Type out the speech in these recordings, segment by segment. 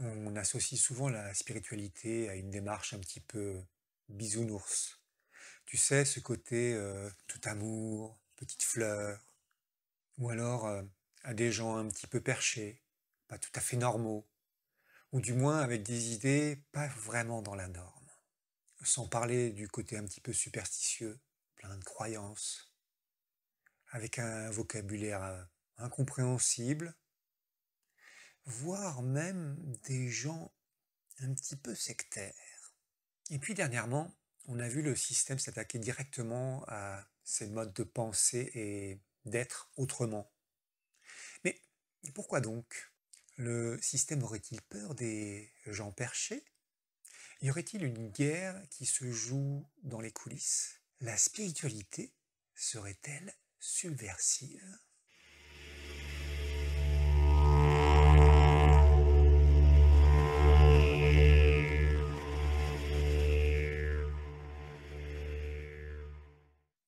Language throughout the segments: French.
On associe souvent la spiritualité à une démarche un petit peu bisounours. Tu sais, ce côté tout amour, petite fleur, ou alors à des gens un petit peu perchés, pas tout à fait normaux, ou du moins avec des idées pas vraiment dans la norme. Sans parler du côté un petit peu superstitieux, plein de croyances, avec un vocabulaire incompréhensible, voire même des gens un petit peu sectaires. Et puis dernièrement, on a vu le système s'attaquer directement à ces modes de pensée et d'être autrement. Mais pourquoi donc? Le système aurait-il peur des gens perchés? Y aurait-il une guerre qui se joue dans les coulisses? La spiritualité serait-elle subversive?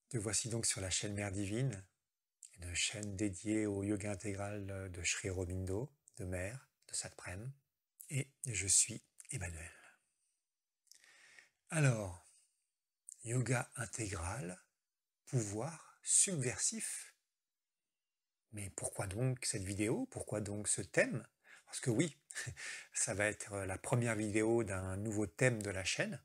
Te voici donc sur la chaîne Mère Divine, une chaîne dédiée au yoga intégral de Sri Aurobindo, de Mère, de Satprem, et je suis Emmanuel. Alors, yoga intégral, pouvoir subversif. Mais pourquoi donc cette vidéo? Pourquoi donc ce thème? Parce que oui, ça va être la première vidéo d'un nouveau thème de la chaîne,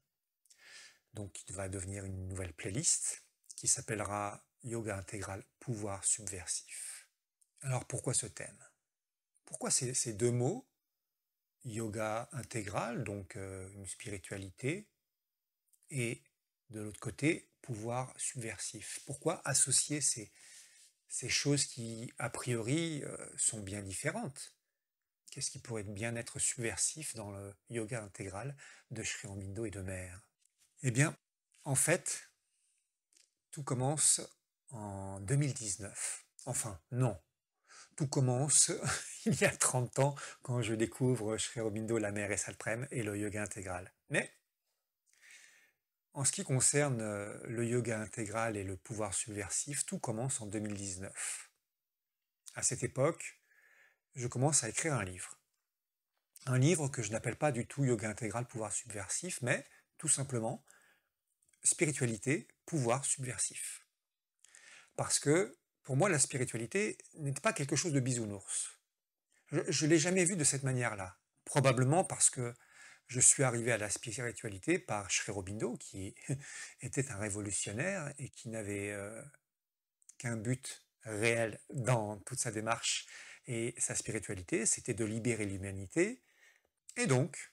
donc il va devenir une nouvelle playlist qui s'appellera Yoga intégral, pouvoir subversif. Alors pourquoi ce thème? Pourquoi ces deux mots? Yoga intégral, donc une spiritualité, et de l'autre côté, pouvoir subversif. Pourquoi associer ces choses qui, a priori, sont bien différentes? Qu'est-ce qui pourrait bien être subversif dans le yoga intégral de Sri Aurobindo et de Mère? Eh bien, en fait, tout commence en 2019. Enfin, non. Tout commence il y a 30 ans quand je découvre Sri Aurobindo, la Mère et Satprem et le yoga intégral. Mais en ce qui concerne le yoga intégral et le pouvoir subversif, tout commence en 2019. À cette époque, je commence à écrire un livre. Un livre que je n'appelle pas du tout yoga intégral, pouvoir subversif, mais tout simplement spiritualité, pouvoir subversif. Parce que pour moi, la spiritualité n'est pas quelque chose de bisounours. Je ne l'ai jamais vu de cette manière-là. Probablement parce que je suis arrivé à la spiritualité par Sri Aurobindo, qui était un révolutionnaire et qui n'avait qu'un but réel dans toute sa démarche et sa spiritualité, c'était de libérer l'humanité. Et donc,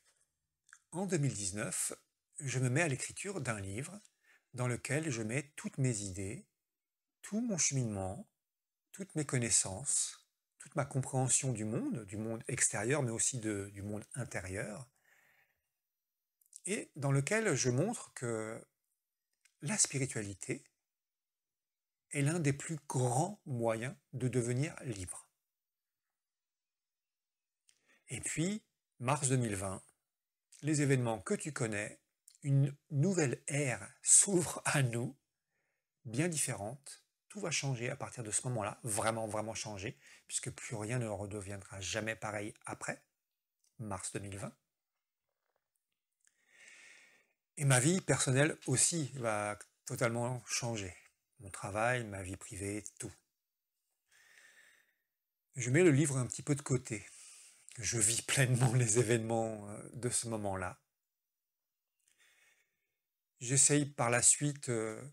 en 2019, je me mets à l'écriture d'un livre dans lequel je mets toutes mes idées, tout mon cheminement, toutes mes connaissances, toute ma compréhension du monde extérieur, mais aussi du monde intérieur, et dans lequel je montre que la spiritualité est l'un des plus grands moyens de devenir libre. Et puis, mars 2020, les événements que tu connais, une nouvelle ère s'ouvre à nous, bien différente. Tout va changer à partir de ce moment-là, vraiment, vraiment changer, puisque plus rien ne redeviendra jamais pareil après, mars 2020. Et ma vie personnelle aussi va totalement changer. Mon travail, ma vie privée, tout. Je mets le livre un petit peu de côté. Je vis pleinement les événements de ce moment-là. J'essaye par la suite de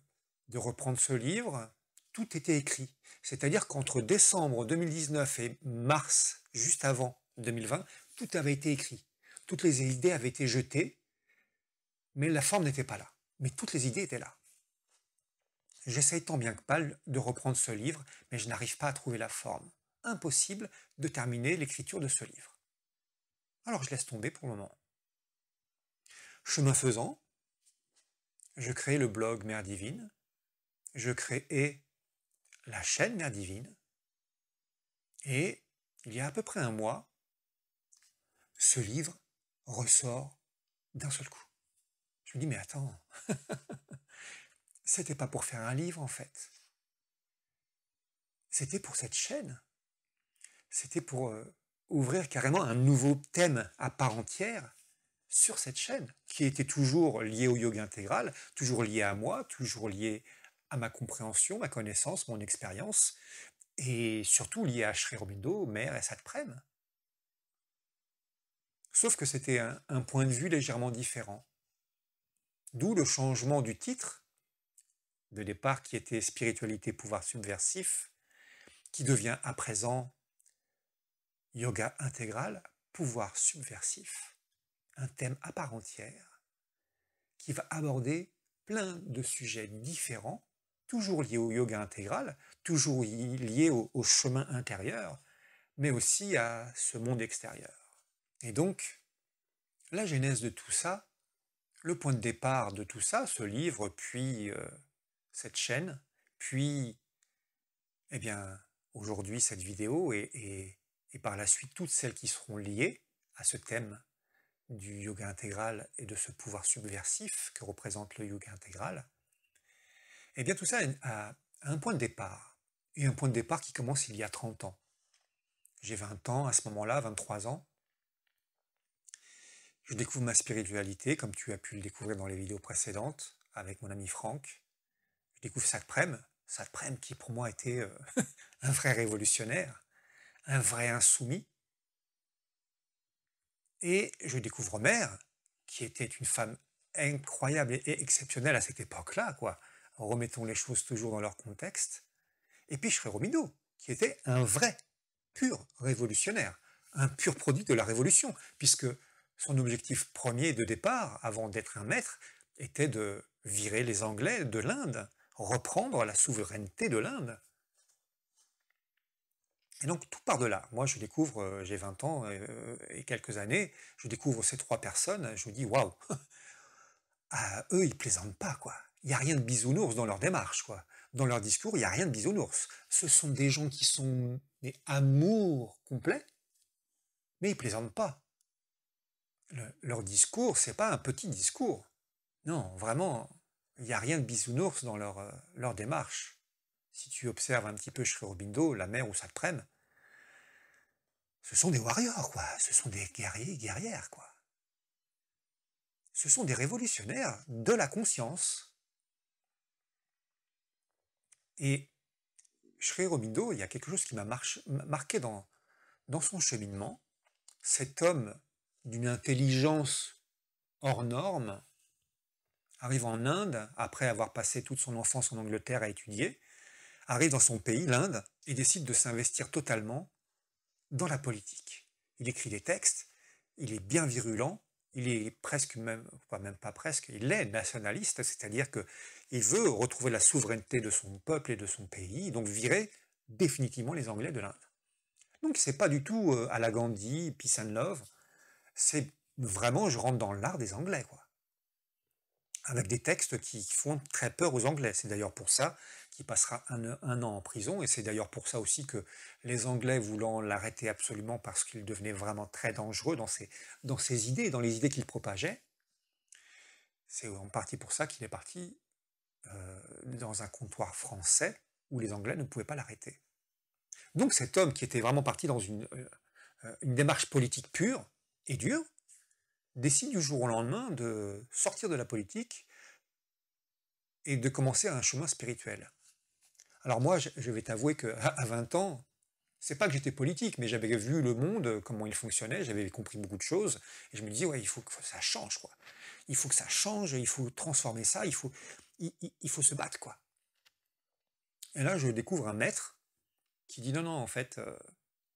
reprendre ce livre. Tout était écrit. C'est-à-dire qu'entre décembre 2019 et mars, juste avant 2020, tout avait été écrit. Toutes les idées avaient été jetées, mais la forme n'était pas là. Mais toutes les idées étaient là. J'essaye tant bien que mal de reprendre ce livre, mais je n'arrive pas à trouver la forme. Impossible de terminer l'écriture de ce livre. Alors je laisse tomber pour le moment. Chemin faisant, je crée le blog Mère Divine, je crée la chaîne Mère Divine, et il y a à peu près un mois, ce livre ressort d'un seul coup. Je me dis, mais attends, c'était pas pour faire un livre en fait. C'était pour cette chaîne. C'était pour ouvrir carrément un nouveau thème à part entière sur cette chaîne, qui était toujours liée au yoga intégral, toujours liée à moi, toujours liée à ma compréhension, ma connaissance, mon expérience, et surtout liée à Sri Aurobindo, Mère et Satprem. Sauf que c'était un point de vue légèrement différent. D'où le changement du titre, de départ qui était Spiritualité, pouvoir subversif, qui devient à présent Yoga intégral, pouvoir subversif, un thème à part entière qui va aborder plein de sujets différents, toujours liés au yoga intégral, toujours liés au chemin intérieur, mais aussi à ce monde extérieur. Et donc, la genèse de tout ça, le point de départ de tout ça, ce livre, puis cette chaîne, puis, eh bien, aujourd'hui cette vidéo et par la suite toutes celles qui seront liées à ce thème du yoga intégral et de ce pouvoir subversif que représente le yoga intégral, eh bien tout ça a un point de départ, et un point de départ qui commence il y a 30 ans. J'ai 20 ans à ce moment-là, 23 ans. Je découvre ma spiritualité, comme tu as pu le découvrir dans les vidéos précédentes, avec mon ami Franck. Je découvre Satprem qui pour moi était un vrai révolutionnaire, un vrai insoumis. Et je découvre Mère, qui était une femme incroyable et exceptionnelle à cette époque-là, quoi. Remettons les choses toujours dans leur contexte. Et puis Sri Aurobindo, qui était un vrai, pur révolutionnaire, un pur produit de la Révolution, puisque son objectif premier de départ, avant d'être un maître, était de virer les Anglais de l'Inde, reprendre la souveraineté de l'Inde. Et donc tout part de là. Moi je découvre, j'ai 20 ans et quelques années, je découvre ces trois personnes, je me dis waouh, eux ils plaisantent pas quoi. Il n'y a rien de bisounours dans leur démarche quoi. Dans leur discours, il n'y a rien de bisounours. Ce sont des gens qui sont des amours complets, mais ils plaisantent pas. Leur discours, c'est pas un petit discours. Non, vraiment, il n'y a rien de bisounours dans leur démarche. Si tu observes un petit peu Sri Aurobindo, la Mère ou Satprem, ce sont des warriors, quoi. Ce sont des guerriers, guerrières, quoi. Ce sont des révolutionnaires de la conscience. Et Sri Aurobindo, il y a quelque chose qui m'a marqué dans son cheminement. Cet homme d'une intelligence hors norme arrive en Inde, après avoir passé toute son enfance en Angleterre à étudier, arrive dans son pays, l'Inde, et décide de s'investir totalement dans la politique. Il écrit des textes, il est bien virulent, il est presque même pas presque, il est nationaliste, c'est-à-dire qu'il veut retrouver la souveraineté de son peuple et de son pays, donc virer définitivement les Anglais de l'Inde. Donc c'est pas du tout à la Gandhi, peace and love, c'est vraiment je rentre dans l'art des Anglais, quoi. Avec des textes qui font très peur aux Anglais. C'est d'ailleurs pour ça qu'il passera un an en prison, et c'est d'ailleurs pour ça aussi que les Anglais, voulant l'arrêter absolument parce qu'il devenait vraiment très dangereux dans ses idées, dans les idées qu'il propageait, c'est en partie pour ça qu'il est parti dans un comptoir français où les Anglais ne pouvaient pas l'arrêter. Donc cet homme qui était vraiment parti dans une démarche politique pure et dure, décide du jour au lendemain de sortir de la politique et de commencer un chemin spirituel. Alors moi, je vais t'avouer qu'à 20 ans, c'est pas que j'étais politique, mais j'avais vu le monde, comment il fonctionnait, j'avais compris beaucoup de choses, et je me disais, ouais, il faut que ça change, quoi. Il faut que ça change, il faut transformer ça, il faut se battre, quoi. Et là, je découvre un maître qui dit, non, non, en fait,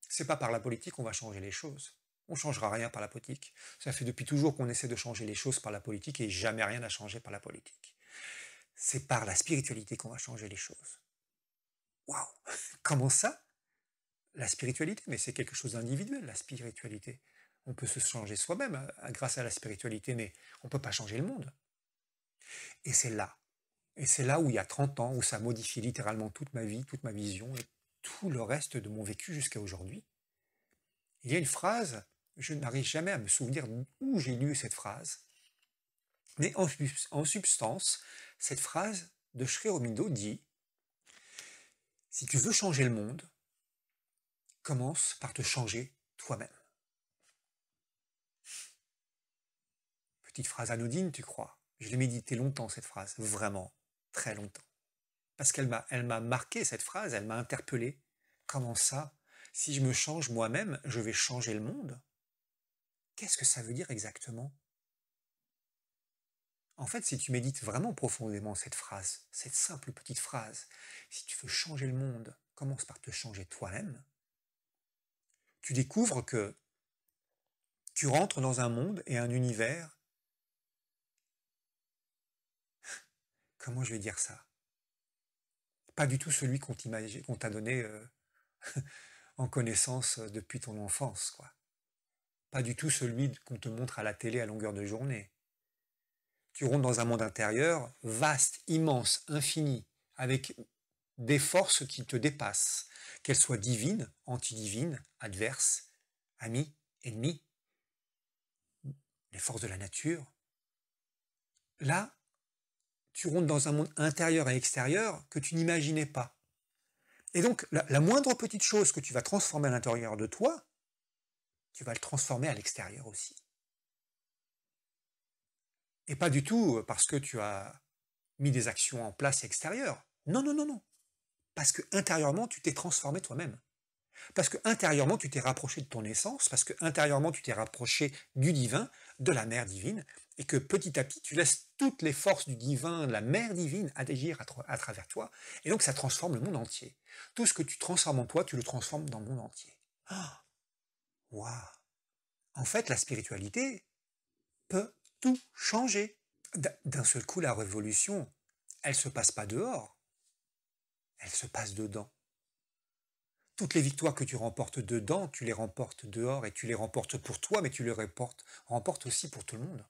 c'est pas par la politique qu'on va changer les choses. On changera rien par la politique. Ça fait depuis toujours qu'on essaie de changer les choses par la politique et jamais rien n'a changé par la politique. C'est par la spiritualité qu'on va changer les choses. Waouh! Comment ça? La spiritualité, mais c'est quelque chose d'individuel, la spiritualité. On peut se changer soi-même grâce à la spiritualité, mais on ne peut pas changer le monde. Et c'est là où il y a 30 ans, où ça modifie littéralement toute ma vie, toute ma vision, et tout le reste de mon vécu jusqu'à aujourd'hui. Il y a une phrase, je n'arrive jamais à me souvenir où j'ai lu cette phrase, mais en substance, cette phrase de Sri Aurobindo dit « Si tu veux changer le monde, commence par te changer toi-même. Petite phrase anodine, tu crois? Je l'ai médité longtemps, cette phrase, vraiment, très longtemps. Parce elle m'a marqué, cette phrase, elle m'a interpellé. Comment ça? Si je me change moi-même, je vais changer le monde? Qu'est-ce que ça veut dire exactement? En fait, si tu médites vraiment profondément cette phrase, cette simple petite phrase, si tu veux changer le monde, commence par te changer toi-même, tu découvres que tu rentres dans un monde et un univers, comment je vais dire ça? Pas du tout celui qu'on t'a donné en connaissance depuis ton enfance, quoi. Pas du tout celui qu'on te montre à la télé à longueur de journée. Tu rentres dans un monde intérieur, vaste, immense, infini, avec des forces qui te dépassent, qu'elles soient divines, antidivines, adverses, amis, ennemis, les forces de la nature. Là, tu rentres dans un monde intérieur et extérieur que tu n'imaginais pas. Et donc, la moindre petite chose que tu vas transformer à l'intérieur de toi, tu vas le transformer à l'extérieur aussi. Et pas du tout parce que tu as mis des actions en place extérieures. Non, non, non, non. Parce que intérieurement, tu t'es transformé toi-même. Parce que intérieurement, tu t'es rapproché de ton essence, parce que intérieurement, tu t'es rapproché du divin, de la mère divine, et que petit à petit, tu laisses toutes les forces du divin, de la mère divine, agir à travers toi, et donc ça transforme le monde entier. Tout ce que tu transformes en toi, tu le transformes dans le monde entier. Ah, waouh! En fait, la spiritualité peut tout changer. D'un seul coup, la révolution, elle se passe pas dehors, elle se passe dedans. Toutes les victoires que tu remportes dedans, tu les remportes dehors et tu les remportes pour toi, mais tu les remportes aussi pour tout le monde.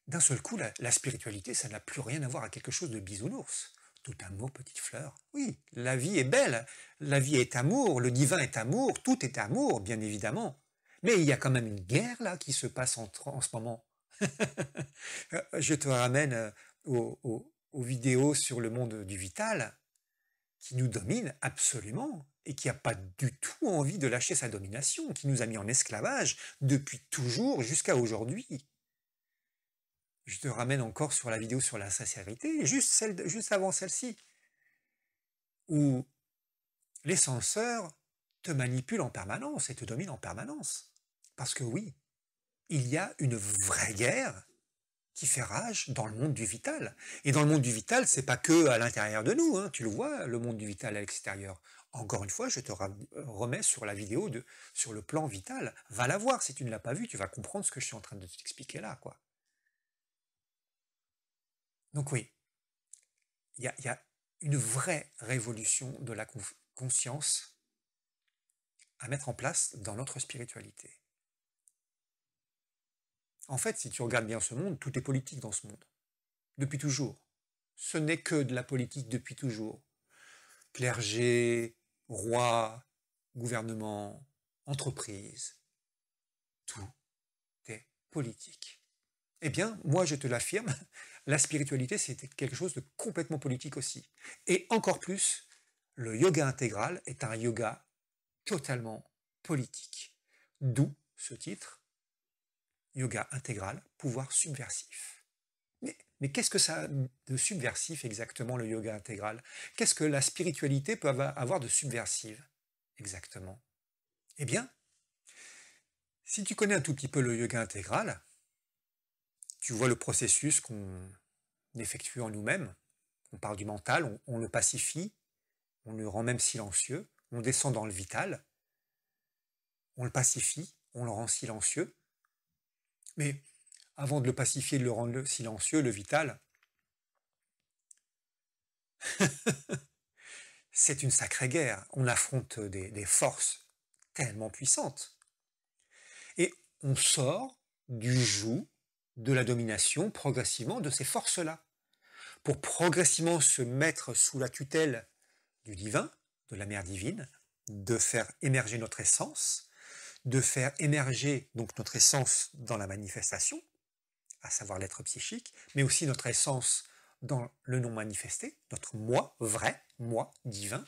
D'un seul coup, la spiritualité, ça n'a plus rien à voir à quelque chose de bisounours. Tout amour, petite fleur. Oui, la vie est belle, la vie est amour, le divin est amour, tout est amour, bien évidemment. Mais il y a quand même une guerre là qui se passe en ce moment. Je te ramène aux vidéos sur le monde du vital, qui nous domine absolument et qui n'a pas du tout envie de lâcher sa domination, qui nous a mis en esclavage depuis toujours jusqu'à aujourd'hui. Je te ramène encore sur la vidéo sur la sincérité, juste avant celle-ci, où les censeurs te manipulent en permanence et te dominent en permanence. Parce que oui, il y a une vraie guerre qui fait rage dans le monde du vital. Et dans le monde du vital, c'est pas que à l'intérieur de nous, hein, tu le vois, le monde du vital à l'extérieur. Encore une fois, je te remets sur la vidéo sur le plan vital. Va la voir, si tu ne l'as pas vue, tu vas comprendre ce que je suis en train de t'expliquer là, quoi. Donc oui, il y a une vraie révolution de la conscience à mettre en place dans notre spiritualité. En fait, si tu regardes bien ce monde, tout est politique dans ce monde. Depuis toujours. Ce n'est que de la politique depuis toujours. Clergé, roi, gouvernement, entreprise, tout est politique. Eh bien, moi je te l'affirme, la spiritualité c'est quelque chose de complètement politique aussi. Et encore plus, le yoga intégral est un yoga totalement politique. D'où ce titre, yoga intégral, pouvoir subversif. Mais qu'est-ce que ça a de subversif exactement le yoga intégral? Qu'est-ce que la spiritualité peut avoir de subversive exactement? Eh bien, si tu connais un tout petit peu le yoga intégral, tu vois le processus qu'on effectue en nous-mêmes. On part du mental, on le pacifie, on le rend même silencieux, on descend dans le vital, on le pacifie, on le rend silencieux. Mais avant de le pacifier, de le rendre silencieux, le vital, c'est une sacrée guerre. On affronte des forces tellement puissantes. Et on sort du joug de la domination progressivement de ces forces-là, pour progressivement se mettre sous la tutelle du divin, de la mère divine, de faire émerger notre essence, de faire émerger donc notre essence dans la manifestation, à savoir l'être psychique, mais aussi notre essence dans le non manifesté, notre moi vrai, moi divin.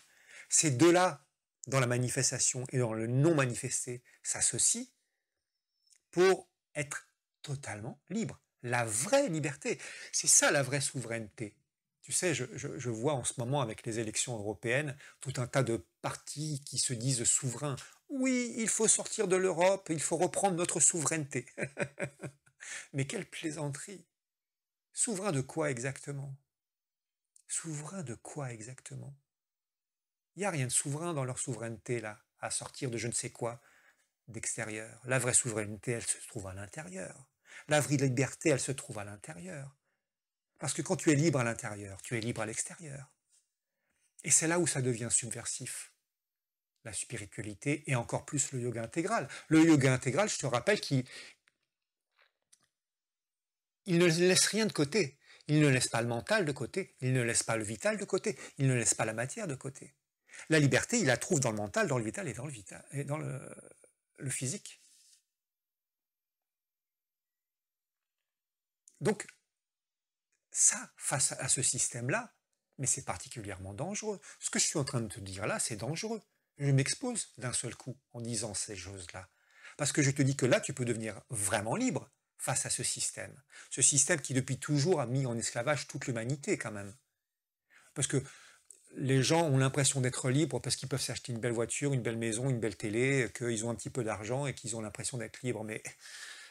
Ces deux-là dans la manifestation et dans le non manifesté s'associent pour être totalement libre. La vraie liberté, c'est ça la vraie souveraineté. Tu sais, je vois en ce moment avec les élections européennes tout un tas de partis qui se disent souverains. Oui, il faut sortir de l'Europe, il faut reprendre notre souveraineté. Mais quelle plaisanterie! Souverain de quoi exactement? Souverain de quoi exactement? Il n'y a rien de souverain dans leur souveraineté, là, à sortir de je ne sais quoi d'extérieur. La vraie souveraineté, elle se trouve à l'intérieur. La vraie liberté, elle se trouve à l'intérieur. Parce que quand tu es libre à l'intérieur, tu es libre à l'extérieur. Et c'est là où ça devient subversif. La spiritualité et encore plus le yoga intégral. Le yoga intégral, je te rappelle qu'il ne laisse rien de côté. Il ne laisse pas le mental de côté, il ne laisse pas le vital de côté, il ne laisse pas la matière de côté. La liberté, il la trouve dans le mental, dans le vital et dans le physique. Donc, ça, face à ce système-là, mais c'est particulièrement dangereux. Ce que je suis en train de te dire là, c'est dangereux. Je m'expose d'un seul coup en disant ces choses-là. Parce que je te dis que là, tu peux devenir vraiment libre face à ce système. Ce système qui, depuis toujours, a mis en esclavage toute l'humanité, quand même. Parce que les gens ont l'impression d'être libres parce qu'ils peuvent s'acheter une belle voiture, une belle maison, une belle télé, qu'ils ont un petit peu d'argent et qu'ils ont l'impression d'être libres. Mais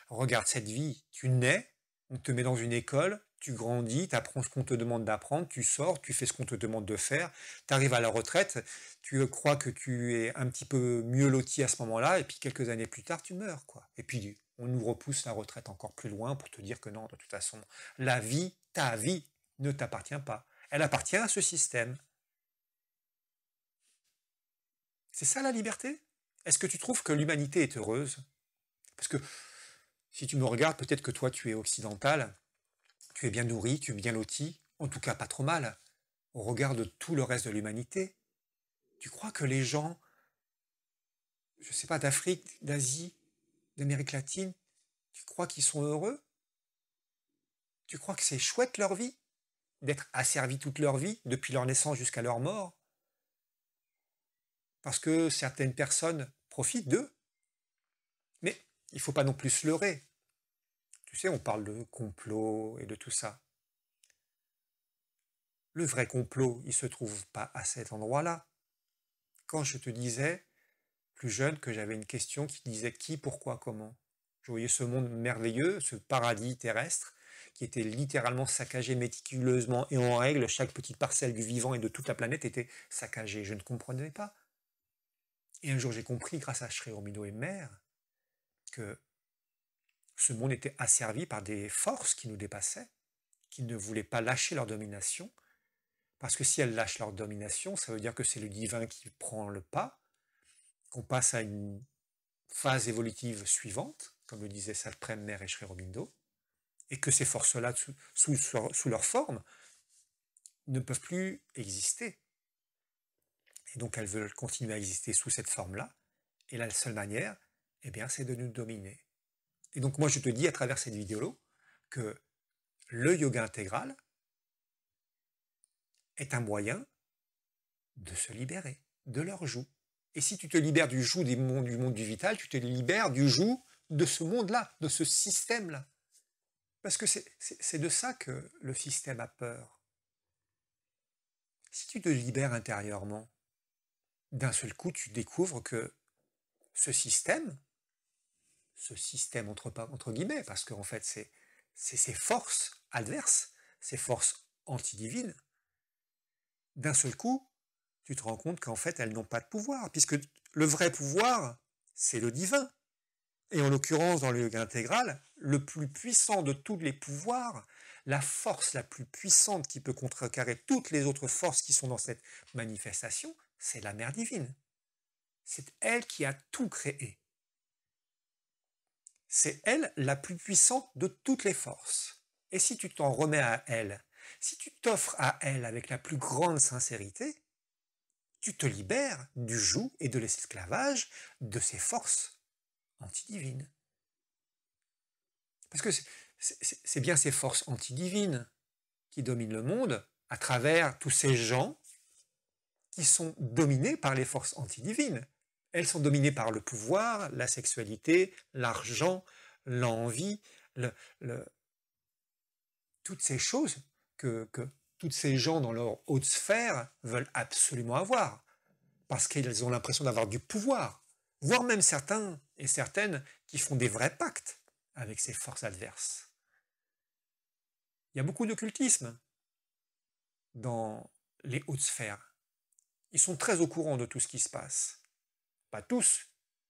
regarde cette vie. Tu nais, on te met dans une école, tu grandis, tu apprends ce qu'on te demande d'apprendre, tu sors, tu fais ce qu'on te demande de faire, tu arrives à la retraite, tu crois que tu es un petit peu mieux loti à ce moment-là, et puis quelques années plus tard, tu meurs, quoi. Et puis, on nous repousse la retraite encore plus loin pour te dire que non, de toute façon, la vie, ta vie, ne t'appartient pas. Elle appartient à ce système. C'est ça la liberté? Est-ce que tu trouves que l'humanité est heureuse? Parce que si tu me regardes, peut-être que toi tu es occidental, tu es bien nourri, tu es bien loti, en tout cas pas trop mal, au regard de tout le reste de l'humanité. Tu crois que les gens, je ne sais pas, d'Afrique, d'Asie, d'Amérique latine, tu crois qu'ils sont heureux? Tu crois que c'est chouette leur vie? D'être asservis toute leur vie, depuis leur naissance jusqu'à leur mort? Parce que certaines personnes profitent d'eux? Mais il ne faut pas non plus se leurrer. Tu sais, on parle de complot et de tout ça. Le vrai complot, il ne se trouve pas à cet endroit-là. Quand je te disais, plus jeune, que j'avais une question qui disait qui, pourquoi, comment. Je voyais ce monde merveilleux, ce paradis terrestre, qui était littéralement saccagé méticuleusement et en règle. Chaque petite parcelle du vivant et de toute la planète était saccagée. Je ne comprenais pas. Et un jour, j'ai compris, grâce à Sri Aurobindo et Mère, que ce monde était asservi par des forces qui nous dépassaient, qui ne voulaient pas lâcher leur domination, parce que si elles lâchent leur domination, ça veut dire que c'est le divin qui prend le pas, qu'on passe à une phase évolutive suivante, comme le disaient Salprem, Mère et Sri Aurobindo, et que ces forces-là, sous leur forme, ne peuvent plus exister. Et donc elles veulent continuer à exister sous cette forme-là, et la seule manière, eh bien, c'est de nous dominer. Et donc moi je te dis à travers cette vidéo que le yoga intégral est un moyen de se libérer de leur joug. Et si tu te libères du joug du monde du vital, tu te libères du joug de ce monde-là, de ce système-là. Parce que c'est de ça que le système a peur. Si tu te libères intérieurement, d'un seul coup, tu découvres que ce système entre guillemets, parce qu'en fait, c'est ces forces adverses, ces forces antidivines, d'un seul coup, tu te rends compte qu'en fait, elles n'ont pas de pouvoir, puisque le vrai pouvoir, c'est le divin. Et en l'occurrence, dans le yoga intégral, le plus puissant de tous les pouvoirs, la force la plus puissante qui peut contrecarrer toutes les autres forces qui sont dans cette manifestation, c'est la mère divine. C'est elle qui a tout créé. C'est elle la plus puissante de toutes les forces. Et si tu t'en remets à elle, si tu t'offres à elle avec la plus grande sincérité, tu te libères du joug et de l'esclavage de ces forces antidivines. Parce que c'est bien ces forces antidivines qui dominent le monde à travers tous ces gens qui sont dominées par les forces antidivines. Elles sont dominées par le pouvoir, la sexualité, l'argent, l'envie, toutes ces choses que toutes ces gens dans leur haute sphère veulent absolument avoir, parce qu'ils ont l'impression d'avoir du pouvoir, voire même certains et certaines qui font des vrais pactes avec ces forces adverses. Il y a beaucoup d'occultisme dans les hautes sphères. Ils sont très au courant de tout ce qui se passe. Pas tous,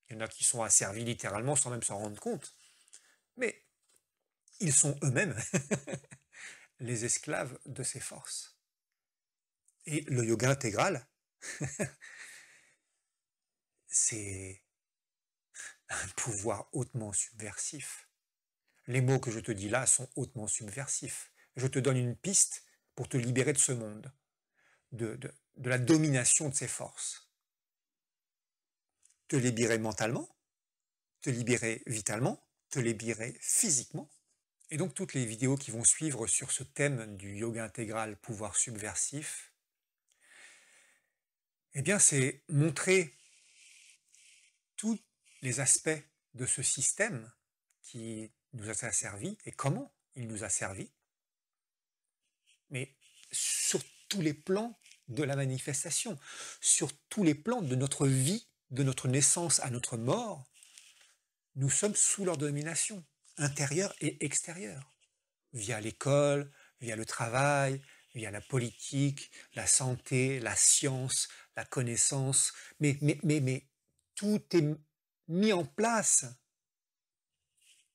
il y en a qui sont asservis littéralement sans même s'en rendre compte, mais ils sont eux-mêmes les esclaves de ces forces. Et le yoga intégral, c'est un pouvoir hautement subversif. Les mots que je te dis là sont hautement subversifs. Je te donne une piste pour te libérer de ce monde, de la domination de ces forces. Te libérer mentalement, te libérer vitalement, te libérer physiquement. Et donc toutes les vidéos qui vont suivre sur ce thème du yoga intégral pouvoir subversif, eh bien c'est montrer tous les aspects de ce système qui nous a servi et comment il nous a servi, mais sur tous les plans de la manifestation, sur tous les plans de notre vie, de notre naissance à notre mort, nous sommes sous leur domination, intérieure et extérieure, via l'école, via le travail, via la politique, la santé, la science, la connaissance, mais tout est mis en place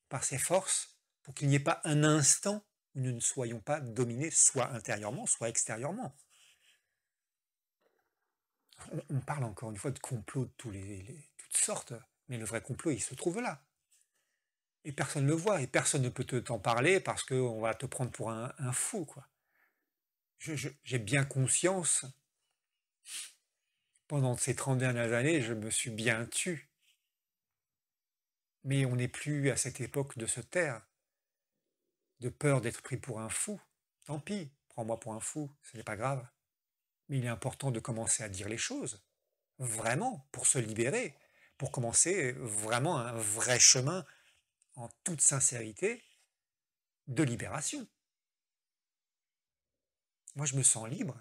par ces forces pour qu'il n'y ait pas un instant où nous ne soyons pas dominés, soit intérieurement, soit extérieurement. On parle encore une fois de complot de toutes sortes, mais le vrai complot, il se trouve là. Et personne ne le voit, et personne ne peut t'en parler parce qu'on va te prendre pour un fou, quoi. J'ai bien conscience, pendant ces 30 dernières années, je me suis bien tu. Mais on n'est plus à cette époque de se taire, de peur d'être pris pour un fou. Tant pis, prends-moi pour un fou, ce n'est pas grave. Mais il est important de commencer à dire les choses, vraiment, pour se libérer, pour commencer vraiment un vrai chemin, en toute sincérité, de libération. Moi, je me sens libre,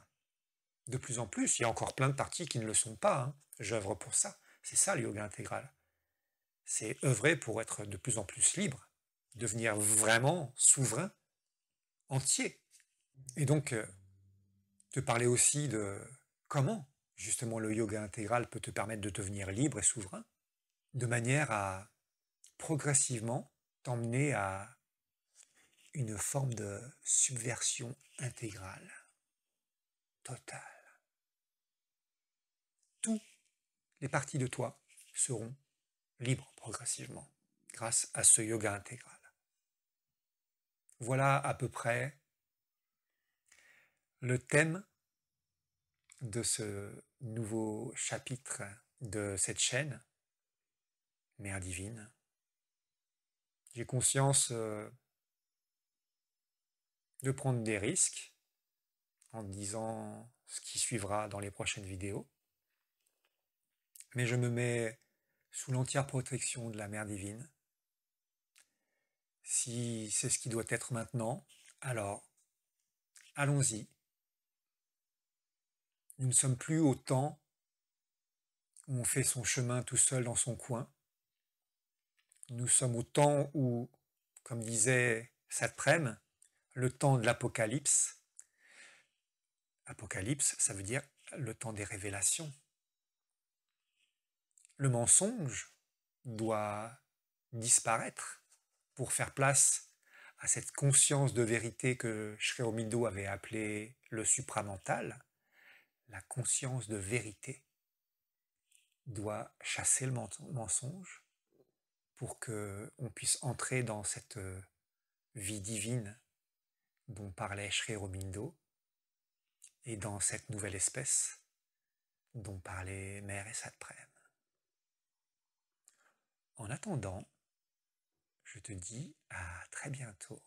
de plus en plus. Il y a encore plein de parties qui ne le sont pas. Hein. J'œuvre pour ça. C'est ça le yoga intégral. C'est œuvrer pour être de plus en plus libre, devenir vraiment souverain, entier. Et donc, te parler aussi de comment, justement, le yoga intégral peut te permettre de devenir libre et souverain, de manière à progressivement t'emmener à une forme de subversion intégrale, totale. Toutes les parties de toi seront libres progressivement grâce à ce yoga intégral. Voilà à peu près le thème de ce nouveau chapitre de cette chaîne, Mère Divine. J'ai conscience de prendre des risques en disant ce qui suivra dans les prochaines vidéos, mais je me mets sous l'entière protection de la Mère Divine. Si c'est ce qui doit être maintenant, alors allons-y. Nous ne sommes plus au temps où on fait son chemin tout seul dans son coin. Nous sommes au temps où, comme disait Satprem, le temps de l'Apocalypse. Apocalypse, ça veut dire le temps des révélations. Le mensonge doit disparaître pour faire place à cette conscience de vérité que Sri Aurobindo avait appelée le supramental. La conscience de vérité doit chasser le mensonge pour qu'on puisse entrer dans cette vie divine dont parlait Sri Aurobindo et dans cette nouvelle espèce dont parlait Mère et Satprem. En attendant, je te dis à très bientôt.